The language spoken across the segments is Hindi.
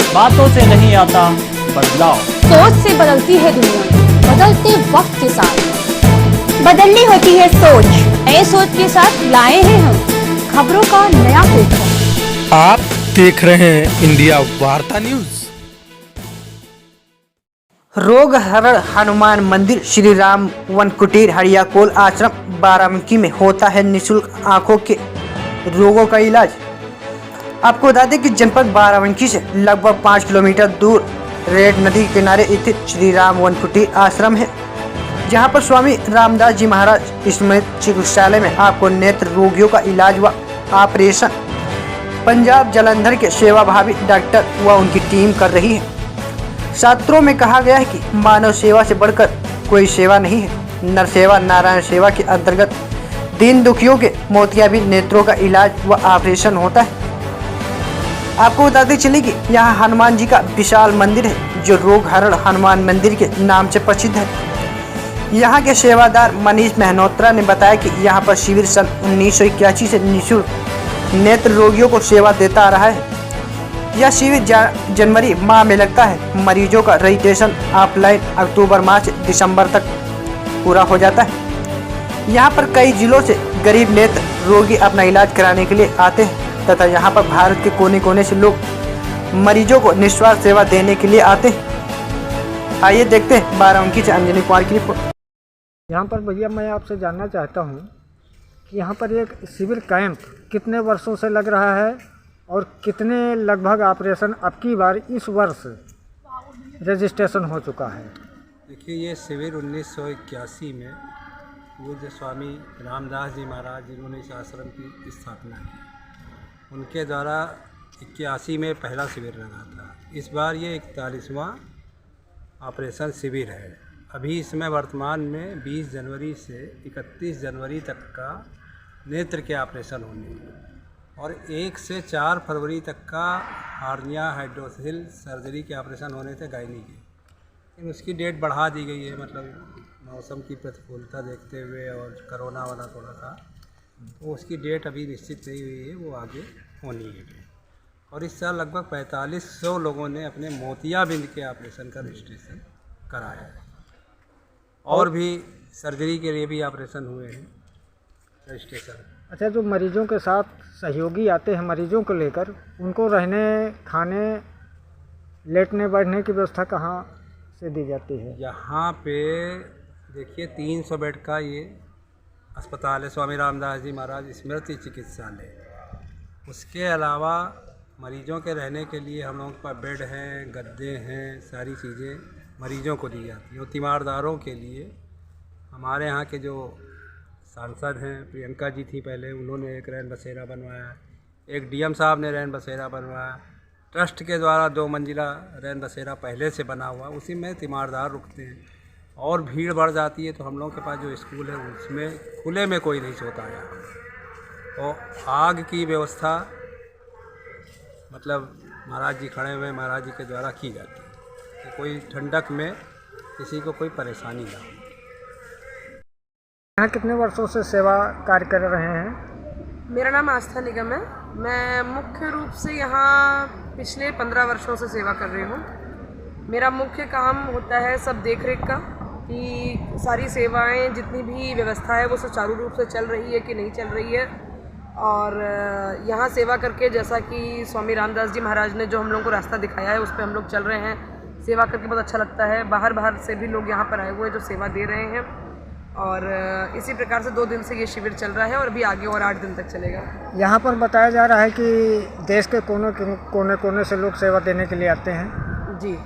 बातों से नहीं आता बदलाव। सोच से बदलती है दुनिया, बदलते वक्त के साथ बदलनी होती है सोच। नए सोच के साथ लाए हैं हम खबरों का नया पेपर। आप देख रहे हैं इंडिया वार्ता न्यूज। रोग हरण हनुमान मंदिर श्री राम वन कुटीर हरियाकोल आश्रम बाराबंकी में होता है निःशुल्क आंखों के रोगों का इलाज। आपको बता दें कि जनपद बाराबंकी से लगभग 5 किलोमीटर दूर रेड नदी के किनारे स्थित श्री राम वन कुटीर आश्रम है, जहां पर स्वामी रामदास जी महाराज स्मृति चिकित्सालय में आपको नेत्र रोगियों का इलाज व ऑपरेशन पंजाब जालंधर के सेवाभावी डॉक्टर व उनकी टीम कर रही है। शास्त्रों में कहा गया है कि मानव सेवा से बढ़कर कोई सेवा नहीं है। नर सेवा नारायण सेवा के अंतर्गत दीन दुखियों के मोतियाबिंद नेत्रों का इलाज व ऑपरेशन होता है। आपको बताते चले कि यहाँ हनुमान जी का विशाल मंदिर है, जो रोग हरण हनुमान मंदिर के नाम से प्रसिद्ध है। यहाँ के सेवादार मनीष मेहनोत्रा ने बताया कि यहाँ पर शिविर सन 1981 से निःशुल्क नेत्र रोगियों को सेवा देता आ रहा है। यह शिविर जनवरी माह में लगता है। मरीजों का रजिस्ट्रेशन ऑफलाइन अक्टूबर माह से दिसंबर तक पूरा हो जाता है। यहाँ पर कई जिलों से गरीब नेत्र रोगी अपना इलाज कराने के लिए आते हैं तथा यहाँ पर भारत के कोने कोने से लोग मरीजों को निस्वार्थ सेवा देने के लिए आते हैं। आइए देखते हैं बाराबंकी से अंजनी कुमार की रिपोर्ट। यहाँ पर भैया मैं आपसे जानना चाहता हूँ कि यहाँ पर एक शिविर कैंप कितने वर्षों से लग रहा है और कितने लगभग ऑपरेशन अब की बार इस वर्ष रजिस्ट्रेशन हो चुका है। देखिए, ये शिविर 1981 में पूज्य स्वामी रामदास जी महाराज जिन्होंने इस आश्रम की स्थापना की, उनके द्वारा 81 में पहला शिविर लगा था। इस बार ये 41वां ऑपरेशन शिविर है। अभी इसमें वर्तमान में 20 जनवरी से 31 जनवरी तक का नेत्र के ऑपरेशन होने हैं और 1 से 4 फरवरी तक का हार्निया हाइड्रोसिल सर्जरी के ऑपरेशन होने थे गायनी के, लेकिन उसकी डेट बढ़ा दी गई है। मतलब मौसम की प्रतिकूलता देखते हुए और कोरोना वाला थोड़ा था, तो उसकी डेट अभी निश्चित नहीं हुई है, वो आगे होनी है। और इस साल लगभग 4500 लोगों ने अपने मोतियाबिंद के ऑपरेशन का रजिस्ट्रेशन कराया है और भी सर्जरी के लिए भी ऑपरेशन हुए हैं रजिस्ट्रेशन। अच्छा, जो मरीजों के साथ सहयोगी आते हैं मरीजों को लेकर, उनको रहने खाने लेटने बैठने की व्यवस्था कहाँ से दी जाती है? यहाँ पे देखिए 300 बेड का ये अस्पताल है, स्वामी रामदास जी महाराज स्मृति चिकित्सालय। उसके अलावा मरीजों के रहने के लिए हम लोगों के पास बेड हैं, गद्दे हैं, सारी चीज़ें मरीजों को दी जाती हैं। और तीमारदारों के लिए हमारे यहाँ के जो सांसद हैं, प्रियंका जी थी पहले, उन्होंने एक रैन बसेरा बनवाया, एक डीएम साहब ने रैन बसेरा बनवाया, ट्रस्ट के द्वारा 2 मंजिला रैन बसेरा पहले से बना हुआ, उसी में तीमारदार रुकते हैं। और भीड़ बढ़ जाती है तो हम लोगों के पास जो स्कूल है उसमें खुले में कोई नहीं सोता है। और आग की व्यवस्था मतलब महाराज जी खड़े हुए महाराज जी के द्वारा की जाती है कि कोई ठंडक में किसी को कोई परेशानी ना हो। यहाँ कितने वर्षों से सेवा कार्य कर रहे हैं? मेरा नाम आस्था निगम है। मैं मुख्य रूप से यहाँ पिछले 15 वर्षों से सेवा कर रही हूँ। मेरा मुख्य काम होता है सब देख रेख का, कि सारी सेवाएं जितनी भी व्यवस्था है वो सुचारू रूप से चल रही है कि नहीं चल रही है। और यहाँ सेवा करके, जैसा कि स्वामी रामदास जी महाराज ने जो हम लोगों को रास्ता दिखाया है, उस पर हम लोग चल रहे हैं। सेवा करके बहुत अच्छा लगता है। बाहर से भी लोग यहाँ पर आए हुए हैं जो सेवा दे रहे हैं। और इसी प्रकार से 2 दिन से ये शिविर चल रहा है और अभी आगे और 8 दिन तक चलेगा। यहाँ पर बताया जा रहा है कि देश के कोने कोने से लोग सेवा देने के लिए आते हैं। जी,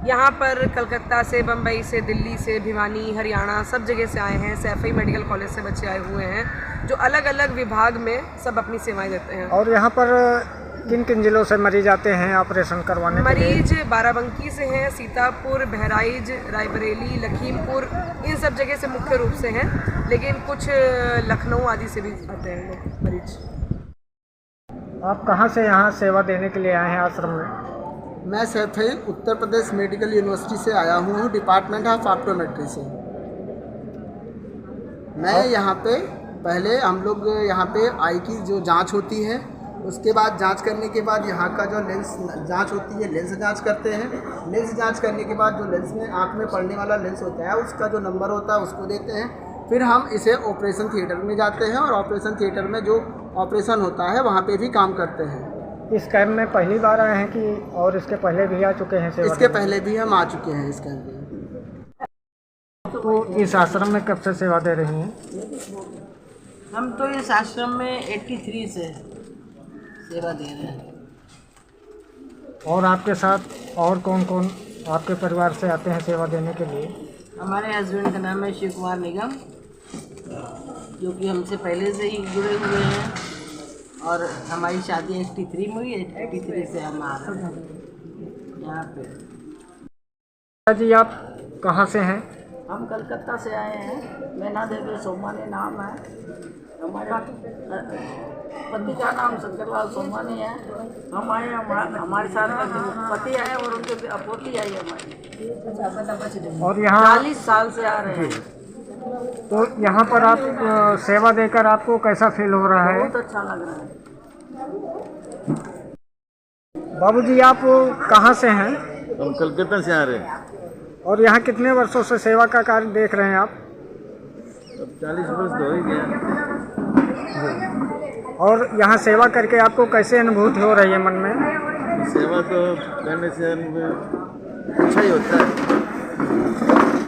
यहाँ पर कलकत्ता से, बम्बई से, दिल्ली से, भिवानी, हरियाणा, सब जगह से आए हैं। सैफई मेडिकल कॉलेज से बच्चे आए हुए हैं जो अलग अलग विभाग में सब अपनी सेवाएं देते हैं। और यहाँ पर किन किन जिलों से मरीज आते हैं ऑपरेशन करवाने के लिए? मरीज बाराबंकी से हैं, सीतापुर, बहराइच, रायबरेली, लखीमपुर, इन सब जगह से मुख्य रूप से हैं, लेकिन कुछ लखनऊ आदि से भी आते हैं लोग मरीज। आप कहाँ से यहाँ सेवा देने के लिए आए हैं आश्रम में? मैं सैफई उत्तर प्रदेश मेडिकल यूनिवर्सिटी से आया हूँ, डिपार्टमेंट ऑफ ऑप्टोमेट्री से। मैं यहाँ पे पहले हम लोग यहाँ पे आई की जो जांच होती है उसके बाद जांच करने के बाद यहाँ का जो लेंस जांच होती है, लेंस जांच करते हैं। लेंस जांच करने के बाद जो लेंस में आँख में पड़ने वाला लेंस होता है उसका जो नंबर होता है उसको देते हैं। फिर हम इसे ऑपरेशन थिएटर में जाते हैं और ऑपरेशन थिएटर में जो ऑपरेशन होता है वहाँ पे भी काम करते हैं। इस कैंप में पहली बार आए हैं कि और इसके पहले भी आ चुके हैं सेवा इसके देने? पहले भी हम आ चुके हैं इस कैंप में। तो इस आश्रम में कब से सेवा दे रही हैं? हम तो इस आश्रम में 83 से सेवा दे रहे हैं। और आपके साथ और कौन कौन आपके परिवार से आते हैं सेवा देने के लिए? हमारे हस्बैंड का नाम है शिव कुमार निगम, जो कि हमसे पहले से ही जुड़े हुए हैं, और हमारी शादी 83 में हुई है। 83 से हम आ रहे हैं यहाँ पे। जी आप कहाँ से हैं? हम कलकत्ता से आए हैं। मैना देवी सोमानी नाम है हमारे पति का नाम शंकरलाल सोमानी है। हम आए, हमारे साथ पति आए और उनके पोती आई हमारी। और यहाँ 40 साल से आ रहे हैं। तो यहाँ पर आप सेवा देकर आपको कैसा फील हो रहा है? बहुत अच्छा लग रहा है। बाबूजी आप कहाँ से हैं? हम कलकत्ता से आ रहे हैं। और यहाँ कितने वर्षों से सेवा का कार्य देख रहे हैं आप? अब 40 वर्ष तो हो ही गया। और यहाँ सेवा करके आपको कैसे अनुभूति हो रही है मन में? सेवा तो करने से अच्छा ही होता है।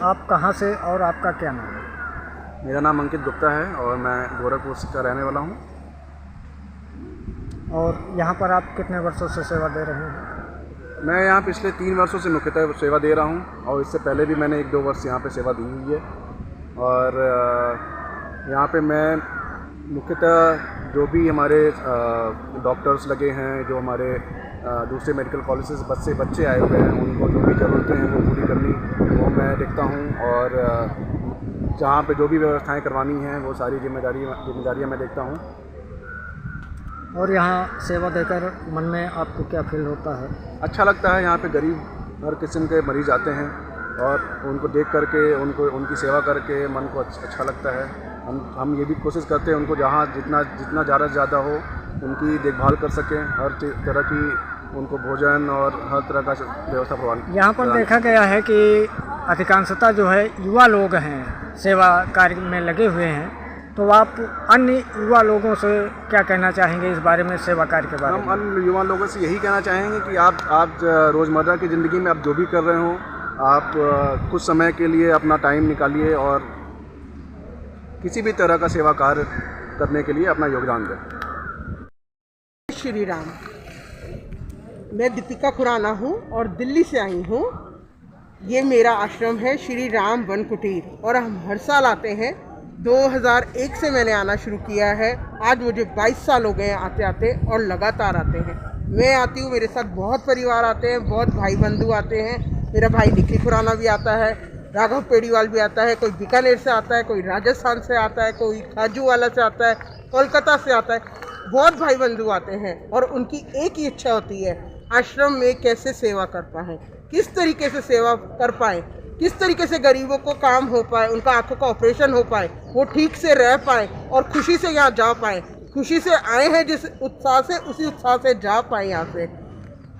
आप कहाँ से और आपका क्या नाम है? मेरा नाम अंकित गुप्ता है और मैं गोरखपुर का रहने वाला हूँ। और यहाँ पर आप कितने वर्षों से सेवा दे रहे हैं? मैं यहाँ पिछले 3 वर्षों से मुख्यतः सेवा दे रहा हूँ और इससे पहले भी मैंने 1-2 वर्ष यहाँ पे सेवा दी हुई है। और यहाँ पे मैं मुख्यतः जो भी हमारे डॉक्टर्स लगे हैं, जो हमारे दूसरे मेडिकल कॉलेज से बच्चे आए हुए हैं, उनको जो भी ज़रूरतें हैं वो पूरी करनी वो मैं देखता हूँ। और जहाँ पे जो भी व्यवस्थाएं करवानी हैं वो सारी जिम्मेदारियाँ मैं देखता हूँ। और यहाँ सेवा देकर मन में आपको क्या फील होता है? अच्छा लगता है। यहाँ पे गरीब हर किस्म के मरीज़ आते हैं और उनको देख करके उनकी सेवा करके मन को अच्छा लगता है। हम ये भी कोशिश करते हैं उनको जहाँ जितना ज़्यादा से ज़्यादा हो उनकी देखभाल कर सकें, हर तरह की उनको भोजन और हर तरह का व्यवस्था प्रदान। यहाँ पर देखा गया है कि अधिकांशतः जो है युवा लोग हैं सेवा कार्य में लगे हुए हैं, तो आप अन्य युवा लोगों से क्या कहना चाहेंगे इस बारे में, सेवा कार्य के बारे में? हम अन्य युवा लोगों से यही कहना चाहेंगे कि आप रोज़मर्रा की ज़िंदगी में आप जो भी कर रहे हो, आप कुछ समय के लिए अपना टाइम निकालिए और किसी भी तरह का सेवा कार्य करने के लिए अपना योगदान दें। श्री राम, मैं दीपिका खुराना हूँ और दिल्ली से आई हूँ। ये मेरा आश्रम है श्री राम वन कुटीर और हम हर साल आते हैं। 2001 से मैंने आना शुरू किया है। आज मुझे 22 साल हो गए हैं आते आते और लगातार आते हैं। मैं आती हूँ, मेरे साथ बहुत परिवार आते हैं, बहुत भाई बंधु आते हैं। मेरा भाई निखिल खुराना भी आता है, राघव पेड़ीवाल भी आता है, कोई बीकानेर से आता है, कोई राजस्थान से आता है, कोई खाजूवाला से आता है, कोलकाता से आता है। बहुत भाई बंधु आते हैं और उनकी एक ही इच्छा होती है, आश्रम में कैसे सेवा कर पाएँ, किस तरीके से सेवा कर पाएँ, किस तरीके से गरीबों को काम हो पाए, उनका आंखों का ऑपरेशन हो पाए, वो ठीक से रह पाए और खुशी से यहाँ जा पाए। खुशी से आए हैं जिस उत्साह से, उसी उत्साह से जा पाए यहाँ से।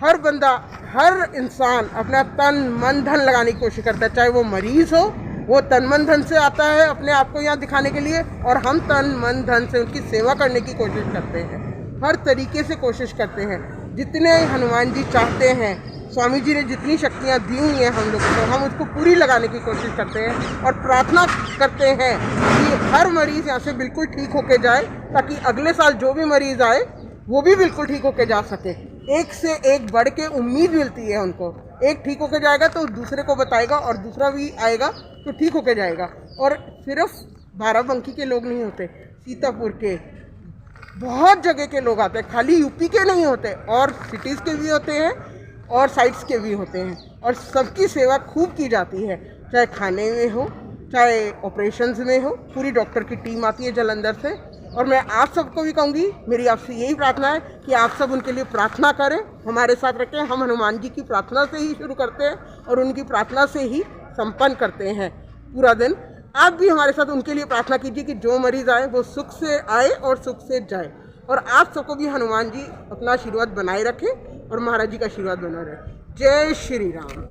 हर बंदा, हर इंसान अपना तन मन धन लगाने की कोशिश करता है। चाहे वो मरीज़ हो, वो तन मन धन से आता है अपने आप को यहाँ दिखाने के लिए, और हम तन मन धन से उनकी सेवा करने की कोशिश करते हैं। हर तरीके से कोशिश करते हैं। जितने हनुमान जी चाहते हैं, स्वामी जी ने जितनी शक्तियाँ दी हुई हैं हम लोग को, हम उसको पूरी लगाने की कोशिश करते हैं और प्रार्थना करते हैं कि हर मरीज़ यहाँ से बिल्कुल ठीक होके जाए, ताकि अगले साल जो भी मरीज़ आए वो भी बिल्कुल ठीक होके जा सके। एक से एक बढ़ के उम्मीद मिलती है उनको। एक ठीक होके जाएगा तो दूसरे को बताएगा और दूसरा भी आएगा तो ठीक होके जाएगा। और सिर्फ बाराबंकी के लोग नहीं होते, सीतापुर के बहुत जगह के लोग आते हैं, खाली यूपी के नहीं होते, और सिटीज़ के भी होते हैं और साइट्स के भी होते हैं। और सबकी सेवा खूब की जाती है, चाहे खाने में हो, चाहे ऑपरेशंस में हो। पूरी डॉक्टर की टीम आती है जालंधर से। और मैं आप सबको भी कहूँगी, मेरी आपसे यही प्रार्थना है कि आप सब उनके लिए प्रार्थना करें, हमारे साथ रखें। हम हनुमान जी की प्रार्थना से ही शुरू करते हैं और उनकी प्रार्थना से ही संपन्न करते हैं पूरा दिन। आप भी हमारे साथ उनके लिए प्रार्थना कीजिए कि जो मरीज़ आए वो सुख से आए और सुख से जाए। और आप सबको भी हनुमान जी अपना आशीर्वाद बनाए रखें और महाराज जी का आशीर्वाद बना रहे। जय श्री राम।